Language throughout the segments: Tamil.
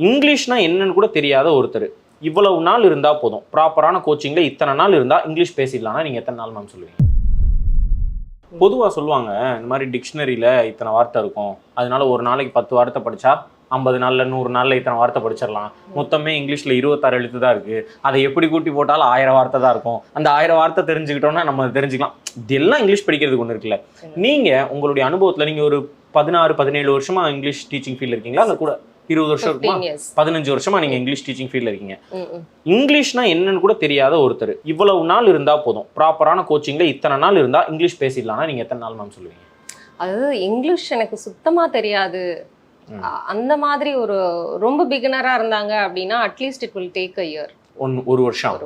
இங்கிலீஷ்னா என்னன்னு கூட தெரியாத ஒருத்தர் இவ்வளவு நாள் இருந்தா போதும், ப்ராப்பரான கோச்சிங்ல இத்தனை நாள் இருந்தா இங்கிலீஷ் பேசிடலாம்னா நீங்க எத்தனை நாள் மேம் சொல்லுவீங்க? பொதுவா சொல்லுவாங்க இந்த மாதிரி டிக்ஷனரியில இத்தனை வார்த்தை இருக்கும், அதனால ஒரு நாளைக்கு 10 வார்த்தை படிச்சா 50 நாள்ல 100 நாள்ல இத்தனை வார்த்தை படிச்சிடலாம். மொத்தமே இங்கிலீஷ்ல 26 எழுத்து தான் இருக்கு, அதை எப்படி கூட்டி போட்டாலும் 1000 வார்த்தை தான் இருக்கும். அந்த 1000 வார்த்தை தெரிஞ்சுக்கிட்டோம்னா நம்ம தெரிஞ்சுக்கலாம். இதெல்லாம் இங்கிலீஷ் படிக்கிறதுக்கு ஒன்று இருக்குல்ல. நீங்க உங்களுடைய அனுபவத்துல நீங்க ஒரு 16-17 வருஷமா இங்கிலீஷ் டீச்சிங் ஃபீல்ட்ல இருக்கீங்களா, இல்ல கூட 20 வருஷம் இருக்குமா? 15 வருஷமா நீங்க இங்கிலீஷ் டீச்சிங் ஃபீல்ட்ல இருக்கீங்க. இங்கிலீஷ்னா என்னன்னு கூட தெரியாத ஒருத்தர் இவ்வளவு நாள் இருந்தா போதும், ப்ராப்பரான கோச்சிங்ல இத்தனை நாள் இருந்தா இங்கிலீஷ் பேசிடலாம்னா நீங்க எத்தனை நாள் மேம் சொல்லுவீங்க? அதாவது இங்கிலீஷ் எனக்கு சுத்தமா தெரியாது, அந்த மாதிரி ஒரு ரொம்ப பிகினரா இருந்தாங்க அப்படின்னா at least it will take a year. ஒரு வருஷம்.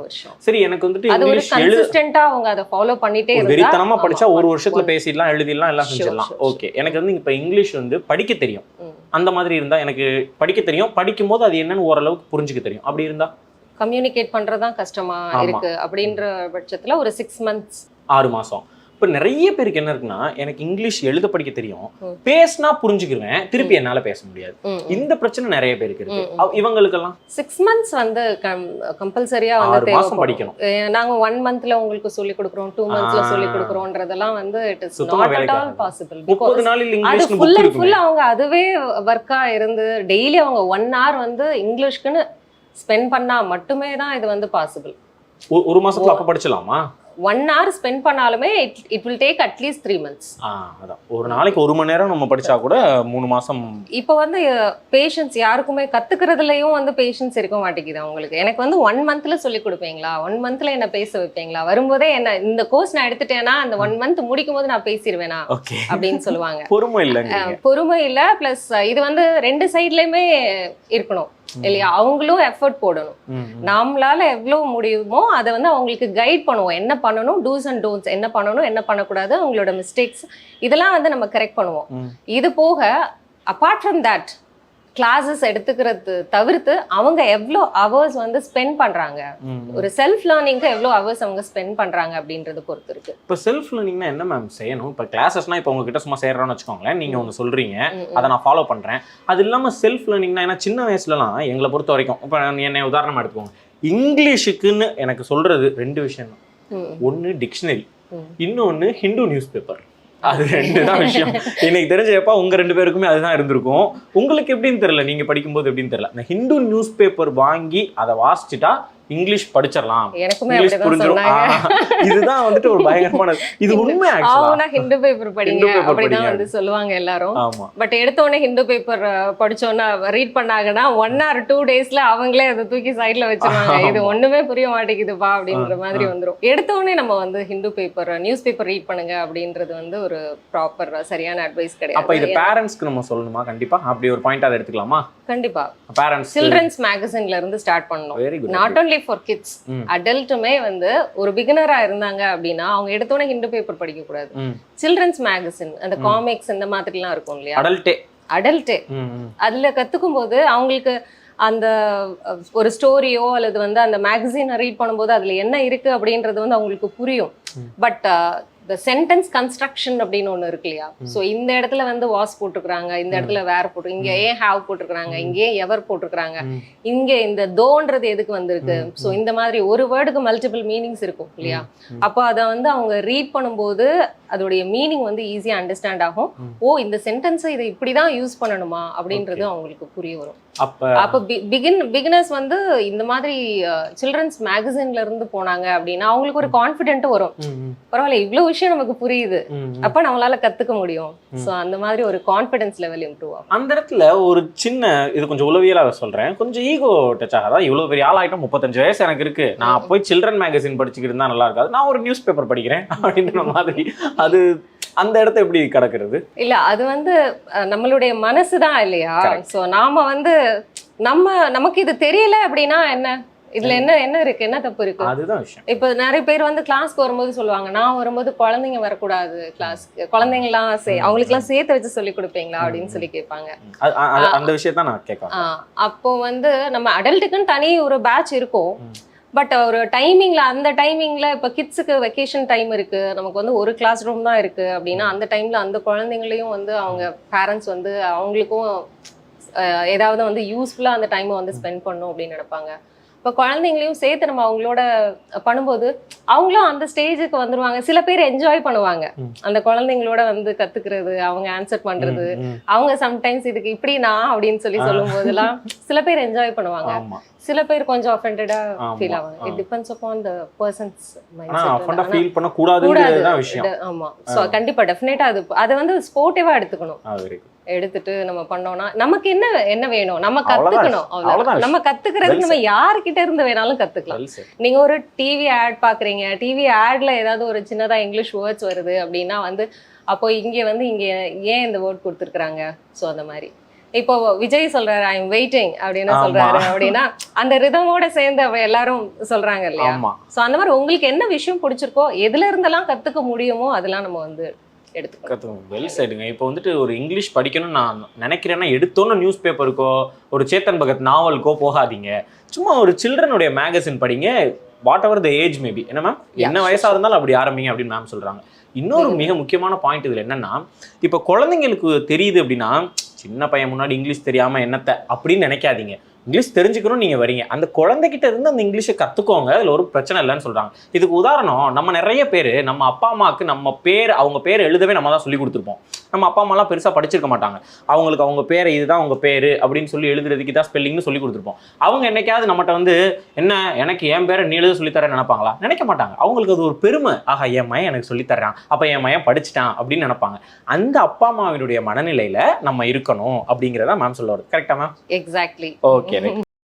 சரி, எனக்கு வந்துட்டு அது ஒரு கன்சிஸ்டன்ட்டா அவங்க அதை ஃபாலோ பண்ணிட்டே இருந்தா வெறித்தனமா படிச்சா ஒரு வருஷத்துல பேசிடலாம், எழுதிடலாம், எல்லாம் செஞ்சிடலாம். ஓகே, எனக்கு வந்து இப்ப இங்கிலீஷ் வந்து படிக்க தெரியும், அந்த மாதிரி இருந்தா எனக்கு படிக்க தெரியும், படிக்கும் போது அது என்னன்னு ஓரளவுக்கு புரிஞ்சுக்க தெரியும். அப்படி இருந்தா கம்யூனிகேட் பண்றதுதான் கஷ்டமா இருக்கு அப்படின்ற பட்சத்துல ஒரு 6 months 6 மாசம். இப்போ நிறைய பேருக்கு என்ன இருக்குன்னா, எனக்கு இங்கிலீஷ் எழுத படிக்க தெரியும், பேசினா புரிஞ்சுக்குவேன், திருப்பி என்னால பேச முடியாது. இந்த பிரச்சனை நிறைய பேருக்கு இருக்கு. இவங்களுக்கெல்லாம் 6 months வந்து கம்பல்சரியா வந்து 6 மாசம் படிக்கணும். நாங்க 1 monthல உங்களுக்கு சொல்லி கொடுக்குறோம், 2 monthsல சொல்லி கொடுக்குறோம்ன்றதெல்லாம் வந்து it is not at all possible. 30 நாளில் இங்கிலீஷ் அது ஃபுல் அண்ட் ஃபுல் அவங்க அதுவே ஒர்க்கா இருந்து டெய்லி அவங்க 1 hour வந்து இங்கிலீஷ்க்குன்னு ஸ்பெண்ட் பண்ணா மட்டுமே தான் இது வந்து பாசிபிள். ஒரு மாசத்துல அப்ப படிச்சலாமா? 1 hour ஸ்பெண்ட் பண்ணாலுமே it will take at least 3 months. அதான் ஒரு நாளைக்கு 1 மணி நேரம் நம்ம படிச்சா கூட 3 மாசம். இப்போ வந்து பேஷன்ஸ் யாருக்குமே கத்துக்கிறதுலயும் வந்து பேஷன்ஸ் இருக்க மாட்டேங்குது அவங்களுக்கு. எனக்கு வந்து 1 monthல சொல்லி கொடுப்பீங்களா, 1 monthல என்ன பேச வைப்பீங்களா, வரும்போதே என்ன இந்த கோர்ஸ் நான் எடுத்துட்டேன்னா அந்த 1 month முடிக்கும் போது நான் பேசிடுவேனா அப்படின்னு சொல்லுவாங்க. பொறுமை இல்ல, பிளஸ் இது வந்து 2 சைட்லயுமே இருக்கணும் இல்லையா? அவங்களும் எஃபர்ட் போடணும். நம்மளால எவ்வளவு முடியுமோ அதை வந்து அவங்களுக்கு கைட் பண்ணுவோம், என்ன பண்ணணும், டூஸ் அண்ட் டோன்ட்ஸ், என்ன பண்ணணும் என்ன பண்ணக்கூடாது, அவங்களோட மிஸ்டேக்ஸ் இதெல்லாம் வந்து நம்ம கரெக்ட் பண்ணுவோம். இது போக அப்பார்ட் ஃப்ரம் தட் கிளாஸஸ் எடுத்துக்கிறது தவிர்த்து அவங்க எவ்வளோ ஹவர்ஸ் வந்து ஸ்பெண்ட் பண்றாங்க, ஒரு செல்ஃப் லேர்னிங்க்கு எவ்வளோ ஹவர்ஸ் அவங்க ஸ்பெண்ட் பண்றாங்க அப்படின்றது பொறுத்து இருக்கு. இப்போ செல்ஃப் லேர்னிங்னா என்ன மேம் செய்யணும்? இப்போ கிளாஸஸ்னா இப்போ உங்ககிட்ட சும்மா சேர்றோன்னு வச்சுக்கோங்களேன், நீங்க ஒன்று சொல்றீங்க, அதை நான் ஃபாலோ பண்றேன். அது இல்லாம செல்ஃப் லேர்னிங்னா ஏன்னா சின்ன வயசுலலாம் எங்களை பொறுத்த வரைக்கும், இப்போ என்னை உதாரணமா எடுத்துக்கோங்க, இங்கிலீஷுக்குன்னு எனக்கு சொல்றது 2 விஷயம் தான். ஒன்று டிக்ஷனரி, இன்னொன்று ஹிந்து நியூஸ் பேப்பர். அது 2 தான் விஷயம். இன்னைக்கு தெரிஞ்சப்பா உங்க 2 பேருக்குமே அதுதான் இருந்திருக்கும். உங்களுக்கு எப்படின்னு தெரியல, நீங்க படிக்கும்போது எப்படின்னு தெரியல. இந்த ஹிந்து நியூஸ் பேப்பர் வாங்கி அதை வாசிச்சுட்டா இங்கிலீஷ் படிச்சிடலாம், இங்கிலீஷ் புரிஞ்சிடும். இதுதான் வந்துட்டு ஒரு பயங்கரமான இது உண்மை. ஆக்சுவலா ஹிந்து பேப்பர் படிங்க அப்படிதான் வந்து சொல்லுவாங்க எல்லாரும். பட் எடுத்தோடனே ஹிந்து பேப்பர் படிச்சோன்னா ரீட் பண்ணாங்கன்னா 1 or 2 daysல அவங்களே அதை தூக்கி சைட்ல வச்சிருவாங்க. இது ஒண்ணுமே புரிய மாட்டேங்குதுப்பா அப்படின்ற மாதிரி வந்துடும். எடுத்தோடனே நம்ம வந்து Hindu paper news paper read பண்ணுங்க அப்படின்றது வந்து ஒரு ப்ராப்பர் சரியான அட்வைஸ் கிடையாது. அப்ப இது பேரண்ட்ஸ்க்கு நம்ம சொல்லணுமா? கண்டிப்பா அப்படி ஒரு பாயிண்ட் அதை எடுத்துக்கலாமா? கண்டிப்பா பேரண்ட்ஸ் சில்ட்ரன்ஸ் மேகசின்ல இருந்து ஸ்டார்ட் பண்ணணும். நாட் only for kids, adultமே வந்து ஒரு பிகினரா இருந்தாங்க அப்படின்னா அவங்க எடுத்தோடனே ஹிந்து பேப்பர் படிக்க கூடாது. சில்ட்ரன்ஸ் மேகசின், அந்த காமிக்ஸ் இந்த மாதிரிலாம் இருக்கும் இல்லையா, அடல்ட்டே அதுல கத்துக்கும் போது அவங்களுக்கு அந்த ஒரு ஸ்டோரியோ அல்லது வந்து அந்த மேகசினை ரீட் பண்ணும்போது அதுல என்ன இருக்கு அப்படின்றது வந்து அவங்களுக்கு புரியும். பட் the sentence construction அப்படின்னு ஒன்று இருக்கு இல்லையா, ஸோ இந்த இடத்துல வந்து வாஸ் போட்டிருக்கிறாங்க, இந்த இடத்துல வேர் போட்டு, இங்கே ஏன் ஹாவ் போட்டிருக்கிறாங்க, இங்கே எவர் போட்டிருக்கிறாங்க, இங்கே இந்த தோன்றது எதுக்கு வந்திருக்கு, ஸோ இந்த மாதிரி ஒரு வேர்டுக்கு மல்டிபிள் மீனிங்ஸ் இருக்கும் இல்லையா. அப்போ அதை வந்து அவங்க ரீட் பண்ணும்போது அதோடைய மீனிங் வந்து ஈஸியாக அண்டர்ஸ்டாண்ட் ஆகும். ஓ இந்த சென்டென்ஸை இதை இப்படிதான் யூஸ் பண்ணணுமா அப்படின்றது அவங்களுக்கு புரிய வரும். அப்போ பிகினர்ஸ் வந்து இந்த மாதிரி சில்ட்ரன்ஸ் மேகசின்ல இருந்து போனாங்க அப்படின்னா அவங்களுக்கு ஒரு கான்ஃபிடென்ட் வரும், பரவாயில்ல இவ்வளவு விஷயம் நமக்கு புரியுது, அப்ப நம்மளால கத்துக்க முடியும். சோ அந்த மாதிரி ஒரு கான்ஃபிடன்ஸ் லெவல் இம்ப்ரூவ் ஆகும். அந்த இடத்துல ஒரு சின்ன இது கொஞ்சம் உளவியலா சொல்றேன், கொஞ்சம் ஈகோ டச் ஆகாதா? இவ்வளவு பெரிய ஆளாயிட்டும், 35 வயசு எனக்கு இருக்கு, நான் போய் சில்ட்ரன் மேகசின் படிச்சுக்கிட்டு இருந்தா நல்லா இருக்காது, நான் ஒரு நியூஸ் பேப்பர் படிக்கிறேன் அப்படின்ற மாதிரி அது அந்த இடத்த எப்படி கடக்கிறது? இல்ல அது வந்து நம்மளுடைய மனசுதான் இல்லையா. சோ நாம வந்து நமக்கு இது தெரியல அப்படின்னா என்ன, இதுல என்ன இருக்கு, என்ன தப்பு இருக்கு? அதுதான் விஷயம். இப்ப நிறைய பேர் வந்து கிளாஸ்க்கு வரும்போது சொல்லுவாங்க, நான் வரும்போது குழந்தைங்க வரக்கூடாது கிளாஸ்க்கு, குழந்தைங்கலாம் அவங்களுக்கு எல்லாம் சேர்த்து வச்சு சொல்லி கொடுப்பீங்களா அப்படின்னு சொல்லி கேட்பாங்க. அந்த விஷயத்தான் நான் கேட்கறேன். அப்போ வந்து நம்ம அடல்ட்டுக்குன்னு தனி ஒரு பேட்ச் இருக்கும், பட் ஒரு டைமிங்ல அந்த டைமிங்ல இப்ப கிட்ஸுக்கு வெக்கேஷன் டைம் இருக்கு, நமக்கு வந்து ஒரு கிளாஸ் ரூம் தான் இருக்கு அப்படின்னா அந்த டைம்ல அந்த குழந்தைங்களையும் வந்து அவங்க பேரண்ட்ஸ் வந்து அவங்களுக்கும் ஏதாவது வந்து யூஸ்ஃபுல்லா அந்த டைமை வந்து ஸ்பெண்ட் பண்ணணும் அப்படின்னு நினைப்பாங்க. இப்போ குழந்தைங்களையும் சேர்த்து நம்ம அவங்களோட பண்ணும்போது அவங்களும் அந்த ஸ்டேஜுக்கு வந்துருவாங்க. சில பேர் என்ஜாய் பண்ணுவாங்க அந்த குழந்தைங்களோட வந்து கத்துக்கிறது, அவங்க ஆன்சர் பண்றது, அவங்க சம்டைம்ஸ் இதுக்கு இப்படினா அப்படின்னு சொல்லும் போதெல்லாம் சில பேர் என்ஜாய் பண்ணுவாங்க, சில பேர் கொஞ்சம் அஃபெண்டடா ஃபீல் ஆவாங்க. It depends upon the persons mindset. Feel பண்ண கூடாதுங்கறதுதான் விஷயம். ஆமா, சோ கண்டிப்பா டெஃபினட்டா அது வந்து ஸ்போர்ட்டிவா எடுத்துக்கணும். எடுத்துட்டு நம்ம பண்ணோம்னா நமக்கு என்ன வேணும் நம்ம கத்துக்கணும். அவ்வளவுதான். நம்ம கத்துக்கிறது நம்ம யார்கிட்ட இருந்து வேணாலும் கத்துக்கலாம். நீங்க ஒரு டிவி ஆட் பாக்குறீங்க, டிவி ஆட்ல ஏதாவது ஒரு சின்னதா இங்கிலீஷ் வேர்ட்ஸ் வருது அப்படின்னா வந்து அப்போ இங்க ஏன் இந்த வேர்ட் கொடுத்துருக்காங்க. சோ அந்த மாதிரி இப்போ விஜய் சொல்றாரு ஐ எம் வெயிட்டிங் அப்படின்னு சொல்றாரு அப்படின்னா அந்த ரிதமோட சேர்ந்து எல்லாரும் சொல்றாங்க இல்லையா. சோ அந்த மாதிரி உங்களுக்கு என்ன விஷயம் பிடிச்சிருக்கோ, எதுல இருந்தெல்லாம் கத்துக்க முடியுமோ அதெல்லாம் நம்ம வந்து எடுத்துக்கணும். வெல் சைடுங்க. இப்போ வந்துட்டு ஒரு இங்கிலீஷ் படிக்கணும்னு நான் நினைக்கிறேன்னா எடுத்தோன்னு நியூஸ் பேப்பருக்கோ ஒரு சேத்தன் பகத் நாவலுக்கோ போகாதீங்க. சும்மா ஒரு சில்ட்ரனுடைய மேகசின் படிங்க. What ever the age maybe. என்ன மேம், என்ன வயசா இருந்தாலும் அப்படி ஆரம்பிங்க அப்படின்னு மேம் சொல்றாங்க. இன்னொரு மிக முக்கியமான பாயிண்ட் இதுல என்னன்னா, இப்போ குழந்தைங்களுக்கு தெரியுது அப்படின்னா சின்ன பையன் முன்னாடி இங்கிலீஷ் தெரியாம என்னத்த அப்படின்னு நினைக்காதீங்க. இங்கிலீஷ் தெரிஞ்சுக்கணும் நீங்க வரீங்க, அந்த குழந்தைகிட்ட இருந்து அந்த இங்கிலீஷை கத்துக்கோங்க. அதுல ஒரு பிரச்சனை இல்லைன்னு சொல்றாங்க. இதுக்கு உதாரணம் நம்ம நிறைய பேர் நம்ம அப்பா அம்மாவுக்கு நம்ம பேர் அவங்க பேர் எழுதவே நம்ம தான் சொல்லி கொடுத்துருப்போம். நம்ம அப்பா அம்மாலாம் பெருசா படிச்சிருக்க மாட்டாங்க. அவங்களுக்கு அவங்க பேரை இதுதான் அவங்க பேரு அப்படின்னு சொல்லி எழுதுறதுக்கு தான் ஸ்பெல்லிங்னு சொல்லி கொடுத்துருப்போம். அவங்க என்னைக்காவது நம்மகிட்ட வந்து என்ன எனக்கு என் பேரை நீ எழுத சொல்லித்தரேன் நினைப்பாங்களா? நினைக்க மாட்டாங்க. அவங்களுக்கு அது ஒரு பெருமை. ஆஹா, என் மயன் எனக்கு சொல்லித்தர்றான், அப்ப என் மயன் படிச்சுட்டான் அப்படின்னு நினைப்பாங்க. அந்த அப்பா அம்மாவினுடைய மனநிலையில நம்ம இருக்கணும் அப்படிங்கிறத மேம் சொல்ல வருது. கரெக்டா மேம்? எக்ஸாக்ட்லி. ஓகே.